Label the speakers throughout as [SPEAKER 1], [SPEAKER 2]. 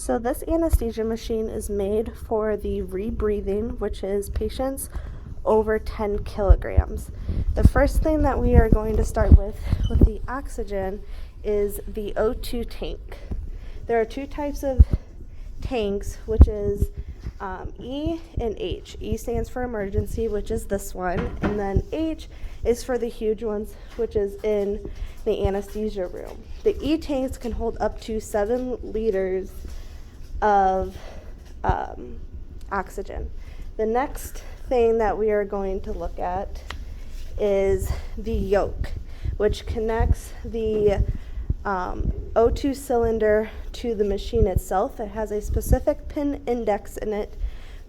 [SPEAKER 1] So this anesthesia machine is made for the rebreathing, which is patients over 10 kilograms. The first thing that we are going to start with the oxygen is the O2 tank. There are two types of tanks, which is E and H. E stands for emergency, which is this one, and then H is for the huge ones, which is in the anesthesia room. The E tanks can hold up to 7 liters of oxygen. The next thing that we are going to look at is the yoke, which connects the O2 cylinder to the machine itself. It has a specific pin index in it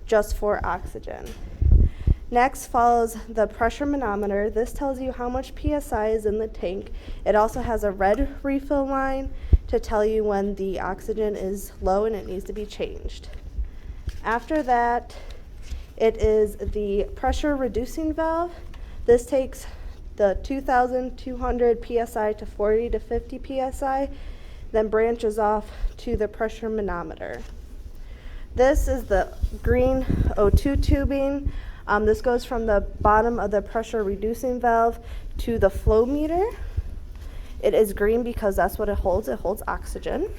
[SPEAKER 1] just for oxygen. Next follows the pressure manometer. This tells you how much PSI is in the tank. It also has a red refill line to tell you when the oxygen is low and it needs to be changed. After that, it is the pressure reducing valve. This takes the 2,200 PSI to 40 to 50 PSI, then branches off to the pressure manometer. This is the green O2 tubing. This goes from the bottom of the pressure reducing valve to the flow meter. It is green because that's what it holds. It holds oxygen.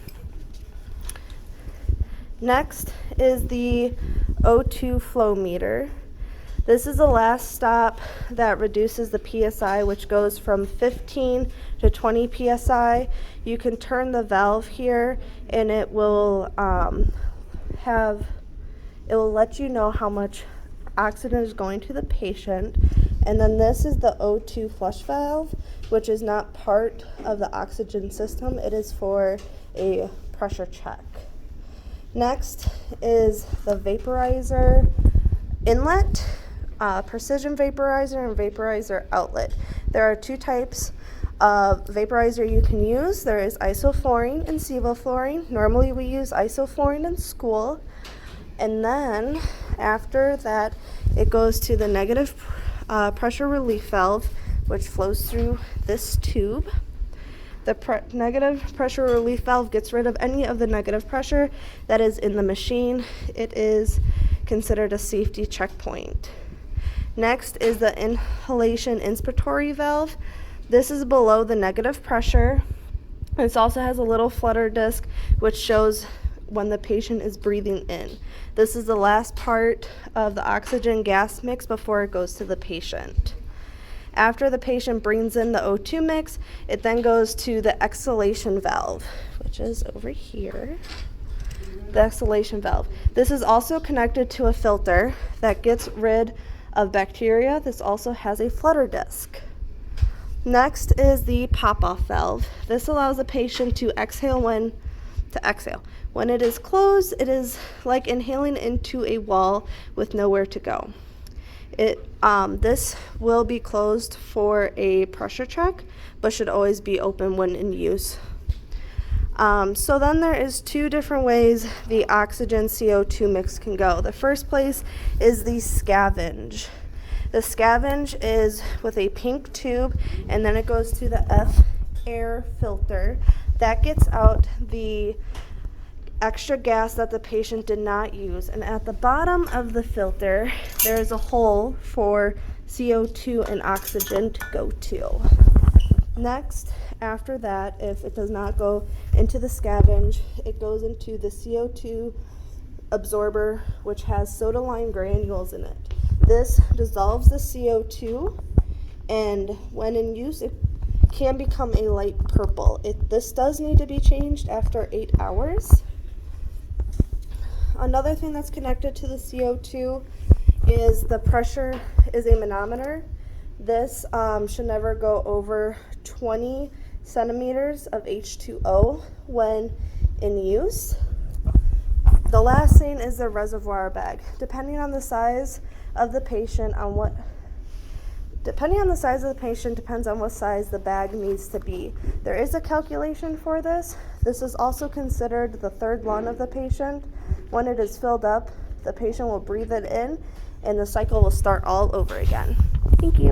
[SPEAKER 1] Next is the O2 flow meter. This is the last stop that reduces the PSI, which goes from 15 to 20 PSI. You can turn the valve here and it will let you know how much oxygen is going to the patient. And then this is the O2 flush valve, which is not part of the oxygen system. It is for a pressure check. Next is the vaporizer inlet, precision vaporizer, and vaporizer outlet. There are two types of vaporizer you can use. There is isoflurane and sevoflurane. Normally we use isoflurane in school. And then after that, it goes to the negative pressure relief valve, which flows through this tube. The negative pressure relief valve gets rid of any of the negative pressure that is in the machine. It is considered a safety checkpoint. Next is the inhalation inspiratory valve. This is below the negative pressure. This also has a little flutter disc which shows when the patient is breathing in. This is the last part of the oxygen gas mix before it goes to the patient. After the patient brings in the O2 mix, it then goes to the exhalation valve, which is over here. The exhalation valve. This is also connected to a filter that gets rid of bacteria. This also has a flutter disc. Next is the pop-off valve. This allows the patient to exhale when it is closed. It is like inhaling into a wall with nowhere to go. This will be closed for a pressure check, but should always be open when in use. So then there is two different ways the oxygen CO2 mix can go. The first place is the scavenge. The scavenge is with a pink tube, and then it goes to the F air filter. That gets out the extra gas that the patient did not use. And at the bottom of the filter, there is a hole for CO2 and oxygen to go to. Next, after that, if it does not go into the scavenge, it goes into the CO2 absorber, which has soda lime granules in it. This dissolves the CO2, and when in use, it can become a light purple. This does need to be changed after 8 hours. Another thing that's connected to the CO2 is the pressure is a manometer. This should never go over 20 centimeters of H2O when in use. The last thing is the reservoir bag. Depending on the size of the patient, depends on what size the bag needs to be. There is a calculation for this. This is also considered the third lung of the patient. When it is filled up, the patient will breathe it in and the cycle will start all over again. Thank you.